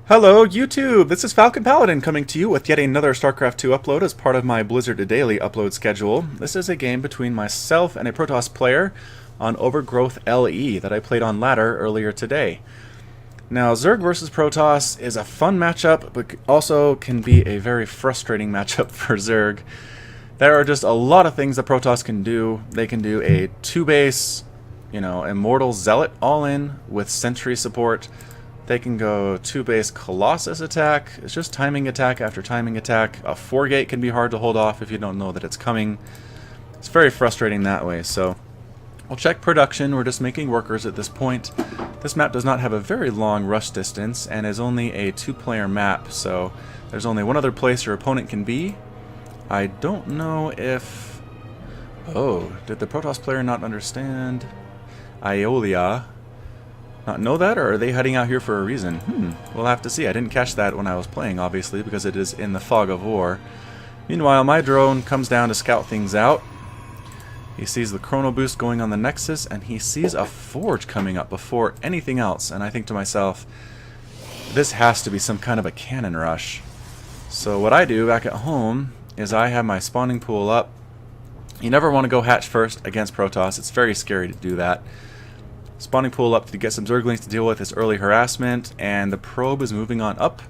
Hello YouTube, this is Falcon Paladin coming to you with yet another Starcraft 2 upload as part of my Blizzard Daily upload schedule. This is a game between myself and a Protoss player on Overgrowth LE that I played on ladder earlier today. Now Zerg versus Protoss is a fun matchup, but also can be a very frustrating matchup for Zerg. There are just a lot of things that Protoss can do. They can do a 2-base, Immortal Zealot all-in with Sentry support. They can go 2-base Colossus attack. It's just timing attack after timing attack. A 4-gate can be hard to hold off if you don't know that it's coming. It's very frustrating that way, so we'll check production. We're just making workers at this point. This map does not have a very long rush distance and is only a 2-player map, so there's only one other place your opponent can be. I don't know if... Oh, did the Protoss player not understand Aiolia? Not know that, or are they heading out here for a reason? We'll have to see. I didn't catch that when I was playing, obviously, because it is in the fog of war. Meanwhile, my drone comes down to scout things out. He sees the chrono boost going on the Nexus, and he sees a forge coming up before anything else. And I think to myself, this has to be some kind of a cannon rush. So what I do back at home is I have my spawning pool up. You never want to go hatch first against Protoss. It's very scary to do that. Spawning pool up to get some Zerglings to deal with this early harassment, and the probe is moving on up.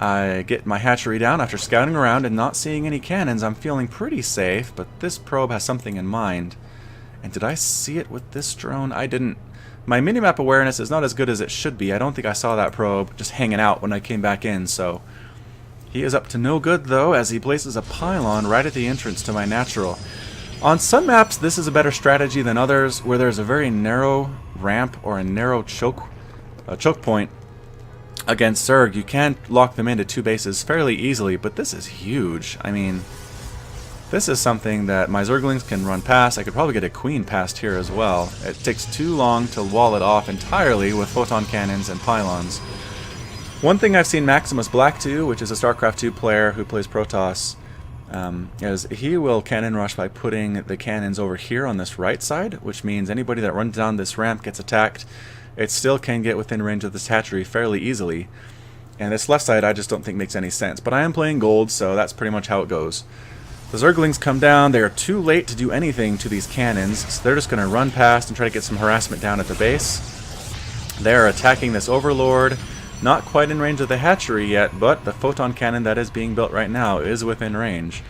I get my hatchery down after scouting around and not seeing any cannons. I'm feeling pretty safe, but this probe has something in mind. And did I see it with this drone? I didn't. My minimap awareness is not as good as it should be. I don't think I saw that probe just hanging out when I came back in, so... He is up to no good, though, as he places a pylon right at the entrance to my natural. On some maps, this is a better strategy than others, where there's a very narrow ramp or a narrow choke point against Zerg. You can lock them into 2 bases fairly easily, but this is huge. I mean, this is something that my Zerglings can run past. I could probably get a queen past here as well. It takes too long to wall it off entirely with photon cannons and pylons. One thing I've seen Maximus Black do, which is a Starcraft 2 player who plays Protoss, is he will cannon rush by putting the cannons over here on this right side, which means anybody that runs down this ramp gets attacked. It still can get within range of this hatchery fairly easily. And this left side I just don't think makes any sense. But I am playing gold, so that's pretty much how it goes. The Zerglings come down. They are too late to do anything to these cannons, so they're just going to run past and try to get some harassment down at the base. They're attacking this Overlord. Not quite in range of the hatchery yet, but the photon cannon that is being built right now is within range.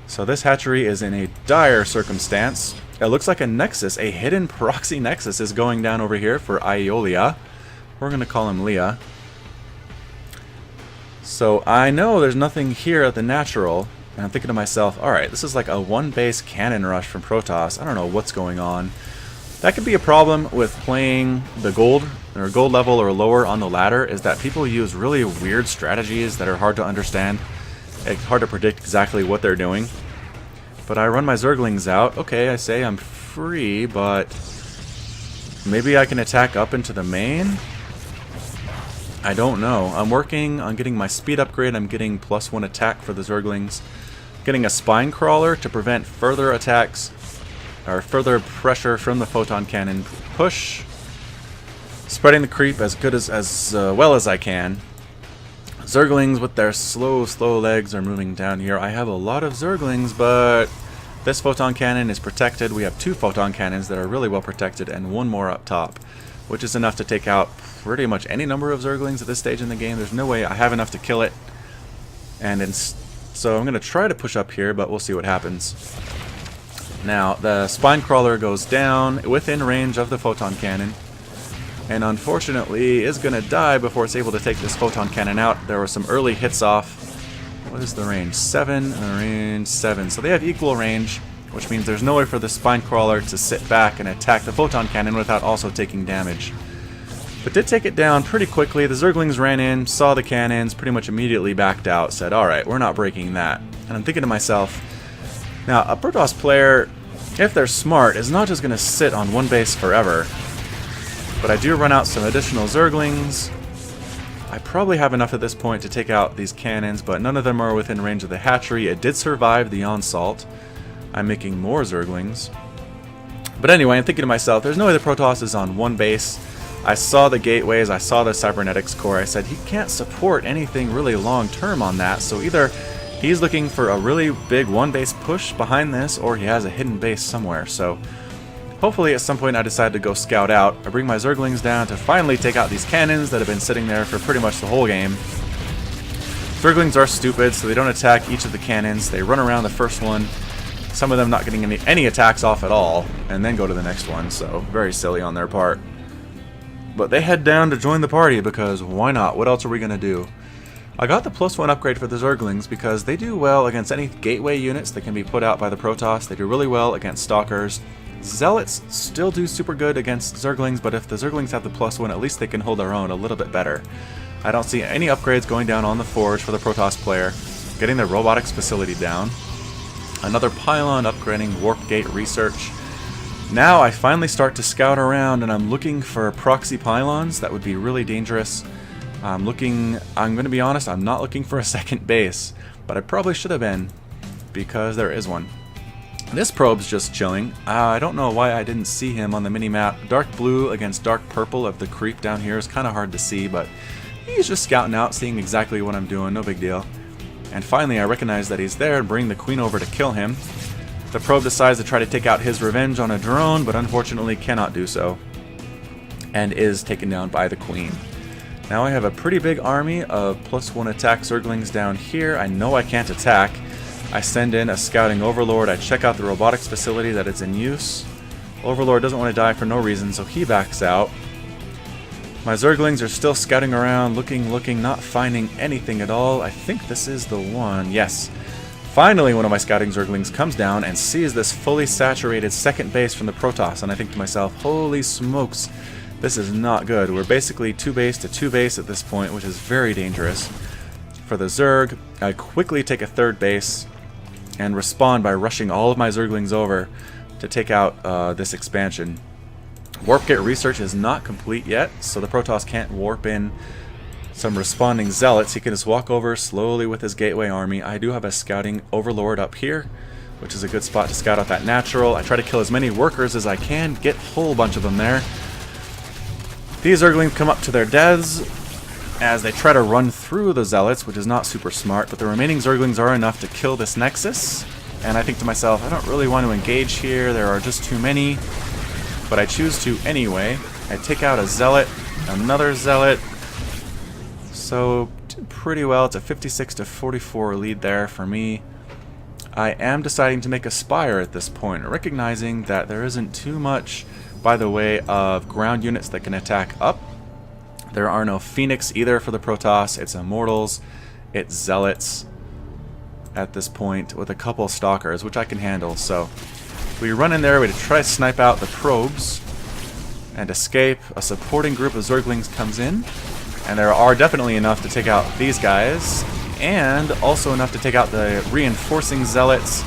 So this hatchery is in a dire circumstance. It looks like a Nexus, a hidden proxy Nexus is going down over here for Aiolia. We're going to call him Leah. So I know there's nothing here at the natural, and I'm thinking to myself, alright, this is like a 1-base cannon rush from Protoss. I don't know what's going on. That could be a problem with playing the gold, or gold level or lower on the ladder, is that people use really weird strategies that are hard to understand. It's hard to predict exactly what they're doing. But I run my Zerglings out. Okay, I say I'm free, but maybe I can attack up into the main? I don't know. I'm working on getting my speed upgrade. I'm getting +1 attack for the Zerglings. Getting a spine crawler to prevent further attacks or further pressure from the photon cannon push. Spreading the creep as well as I can. Zerglings with their slow legs are moving down here. I have a lot of Zerglings, but this photon cannon is protected. We have 2 photon cannons that are really well protected and 1 more up top, which is enough to take out pretty much any number of Zerglings at this stage in the game. There's no way I have enough to kill it. So I'm going to try to push up here, but we'll see what happens. Now, the spine crawler goes down within range of the photon cannon, and unfortunately is going to die before it's able to take this photon cannon out. There were some early hits off. What is the range? 7 and the range 7. So they have equal range, which means there's no way for the spine crawler to sit back and attack the photon cannon without also taking damage. But did take it down pretty quickly. The Zerglings ran in, saw the cannons, pretty much immediately backed out, said, alright, we're not breaking that. And I'm thinking to myself, now, a Protoss player, if they're smart, is not just going to sit on 1 base forever. But I do run out some additional Zerglings. I probably have enough at this point to take out these cannons, but none of them are within range of the hatchery. It did survive the onslaught. I'm making more Zerglings. But anyway, I'm thinking to myself, there's no way the Protoss is on 1 base. I saw the gateways, I saw the cybernetics core. I said he can't support anything really long term on that, so either he's looking for a really big one base push behind this, or he has a hidden base somewhere. So hopefully at some point I decide to go scout out. I bring my Zerglings down to finally take out these cannons that have been sitting there for pretty much the whole game. Zerglings are stupid, so they don't attack each of the cannons. They run around the first one, some of them not getting any attacks off at all, and then go to the next one, so very silly on their part. But they head down to join the party because why not? What else are we going to do? I got the +1 upgrade for the Zerglings because they do well against any gateway units that can be put out by the Protoss. They do really well against Stalkers. Zealots still do super good against Zerglings, but if the Zerglings have the +1, at least they can hold their own a little bit better. I don't see any upgrades going down on the Forge for the Protoss player. Getting their robotics facility down. Another pylon upgrading Warp Gate research. Now I finally start to scout around and I'm looking for proxy pylons. That would be really dangerous. I'm going to be honest, I'm not looking for a second base, but I probably should have been, because there is one. This probe's just chilling. I don't know why I didn't see him on the mini-map. Dark blue against dark purple of the creep down here is kind of hard to see, but he's just scouting out, seeing exactly what I'm doing, no big deal. And finally I recognize that he's there and bring the queen over to kill him. The probe decides to try to take out his revenge on a drone, but unfortunately cannot do so, and is taken down by the queen. Now I have a pretty big army of +1 attack Zerglings down here. I know I can't attack. I send in a scouting Overlord. I check out the robotics facility that is in use. Overlord doesn't want to die for no reason, so he backs out. My Zerglings are still scouting around, looking, not finding anything at all. I think this is the one. Yes. Finally, one of my scouting Zerglings comes down and sees this fully saturated second base from the Protoss, and I think to myself, holy smokes, this is not good. We're basically 2 base to 2 base at this point, which is very dangerous. For the Zerg, I quickly take a 3rd base and respond by rushing all of my Zerglings over to take out this expansion. Warp Gate research is not complete yet, so the Protoss can't warp in some responding zealots. He can just walk over slowly with his gateway army. I do have a scouting Overlord up here, which is a good spot to scout out that natural. I try to kill as many workers as I can, get a whole bunch of them there. These Zerglings come up to their deaths as they try to run through the zealots, which is not super smart, but the remaining Zerglings are enough to kill this Nexus. And I think to myself, I don't really want to engage here, there are just too many, but I choose to anyway. I take out a zealot, another zealot. So, did pretty well. It's a 56 to 44 lead there for me. I am deciding to make a Spire at this point, recognizing that there isn't too much by the way of ground units that can attack up. There are no Phoenix either for the Protoss. It's Immortals, it's Zealots at this point, with a couple Stalkers, which I can handle. So, we run in there, we try to snipe out the probes and escape. A supporting group of Zerglings comes in. And there are definitely enough to take out these guys, and also enough to take out the reinforcing zealots.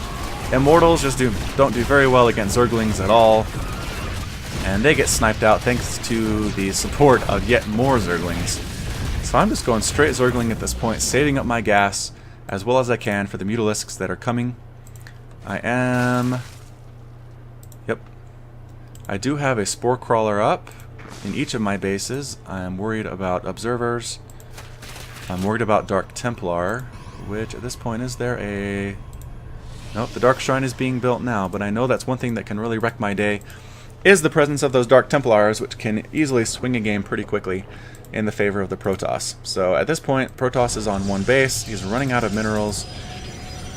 Immortals just don't do very well against Zerglings at all, and they get sniped out thanks to the support of yet more Zerglings. So I'm just going straight Zergling at this point, saving up my gas as well as I can for the Mutalisks that are coming. I do have a Spore Crawler up in each of my bases. I am worried about Observers. I'm worried about Dark Templar, which at this point, is there a... Nope, the Dark Shrine is being built now, but I know that's one thing that can really wreck my day, is the presence of those Dark Templars, which can easily swing a game pretty quickly in the favor of the Protoss. So at this point, Protoss is on 1 base. He's running out of minerals.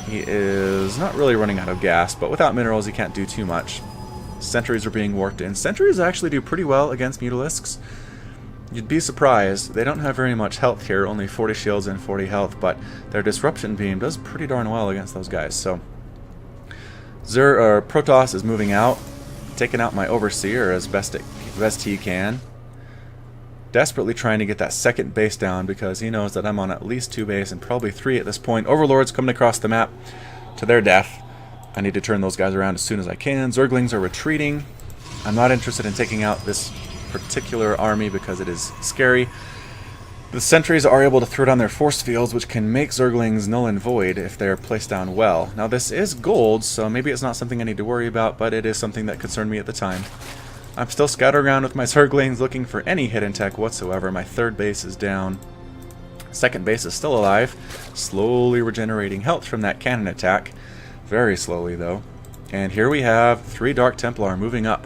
He is not really running out of gas, but without minerals he can't do too much. Sentries are being warped in. Sentries actually do pretty well against Mutalisks. You'd be surprised. They don't have very much health here, only 40 shields and 40 health, but their Disruption Beam does pretty darn well against those guys. So Protoss is moving out, taking out my Overseer as best he can. Desperately trying to get that second base down because he knows that I'm on at least 2 base and probably 3 at this point. Overlords coming across the map to their death. I need to turn those guys around as soon as I can. Zerglings are retreating. I'm not interested in taking out this particular army because it is scary. The sentries are able to throw down their force fields, which can make Zerglings null and void if they're placed down well. Now this is gold, so maybe it's not something I need to worry about, but it is something that concerned me at the time. I'm still scouting around with my Zerglings looking for any hidden tech whatsoever. My third base is down. Second base is still alive, slowly regenerating health from that cannon attack. Very slowly, though. And here we have 3 Dark Templar moving up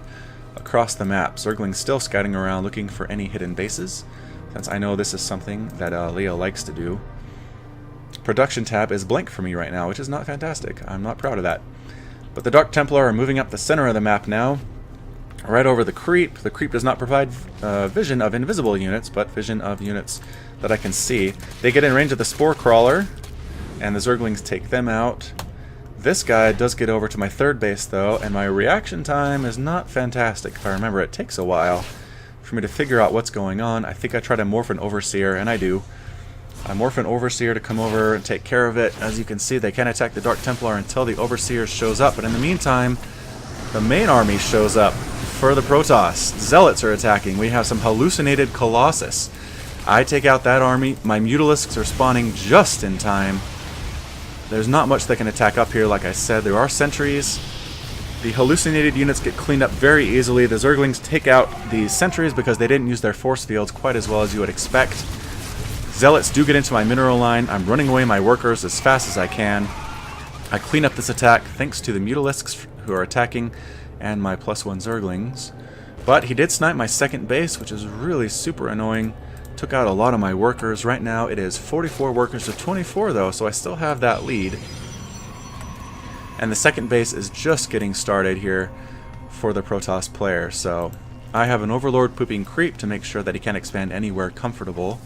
across the map. Zerglings still scouting around looking for any hidden bases, since I know this is something that Leo likes to do. Production tab is blank for me right now, which is not fantastic. I'm not proud of that. But the Dark Templar are moving up the center of the map now, right over the creep. The creep does not provide vision of invisible units, but vision of units that I can see. They get in range of the Spore Crawler, and the Zerglings take them out. This guy does get over to my third base, though, and my reaction time is not fantastic. If I remember, it takes a while for me to figure out what's going on. I think I try to morph an Overseer, and I do. I morph an Overseer to come over and take care of it. As you can see, they can't attack the Dark Templar until the Overseer shows up, but in the meantime, the main army shows up for the Protoss. Zealots are attacking. We have some hallucinated Colossus. I take out that army. My Mutalisks are spawning just in time. There's not much that can attack up here, like I said. There are sentries. The hallucinated units get cleaned up very easily. The Zerglings take out the sentries because they didn't use their force fields quite as well as you would expect. Zealots do get into my mineral line. I'm running away my workers as fast as I can. I clean up this attack thanks to the Mutalisks who are attacking and my +1 Zerglings. But he did snipe my second base, which is really super annoying. Took out a lot of my workers. Right now it is 44 workers to 24 though, so I still have that lead. And the second base is just getting started here for the Protoss player, so I have an Overlord pooping creep to make sure that he can't expand anywhere comfortable.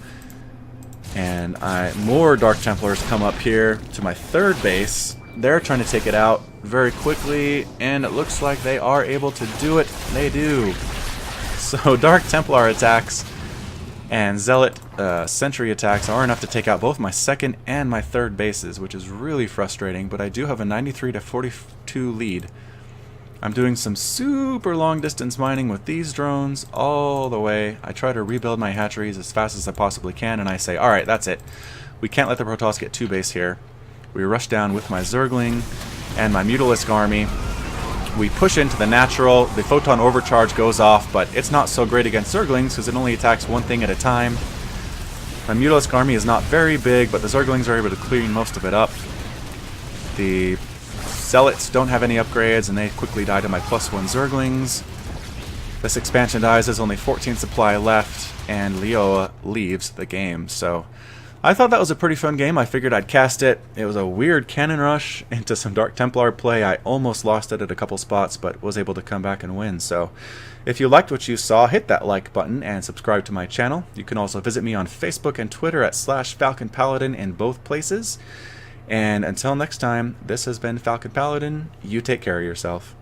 And more Dark Templars come up here to my third base. They're trying to take it out very quickly, and it looks like they are able to do it. They do. So Dark Templar attacks and Zealot sentry attacks are enough to take out both my second and my third bases, which is really frustrating, but I do have a 93 to 42 lead. I'm doing some super long distance mining with these drones all the way. I try to rebuild my hatcheries as fast as I possibly can, and I say, alright, that's it. We can't let the Protoss get 2 base here. We rush down with my Zergling and my Mutalisk army. We push into the natural. The Photon Overcharge goes off, but it's not so great against Zerglings because it only attacks one thing at a time. My Mutalisk army is not very big, but the Zerglings are able to clean most of it up. The Zealots don't have any upgrades, and they quickly die to my +1 Zerglings. This expansion dies, there's only 14 supply left, and Leo leaves the game. So I thought that was a pretty fun game. I figured I'd cast it. It was a weird cannon rush into some Dark Templar play. I almost lost it at a couple spots, but was able to come back and win. So if you liked what you saw, hit that like button and subscribe to my channel. You can also visit me on Facebook and Twitter at /Falcon Paladin in both places. And until next time, this has been Falcon Paladin. You take care of yourself.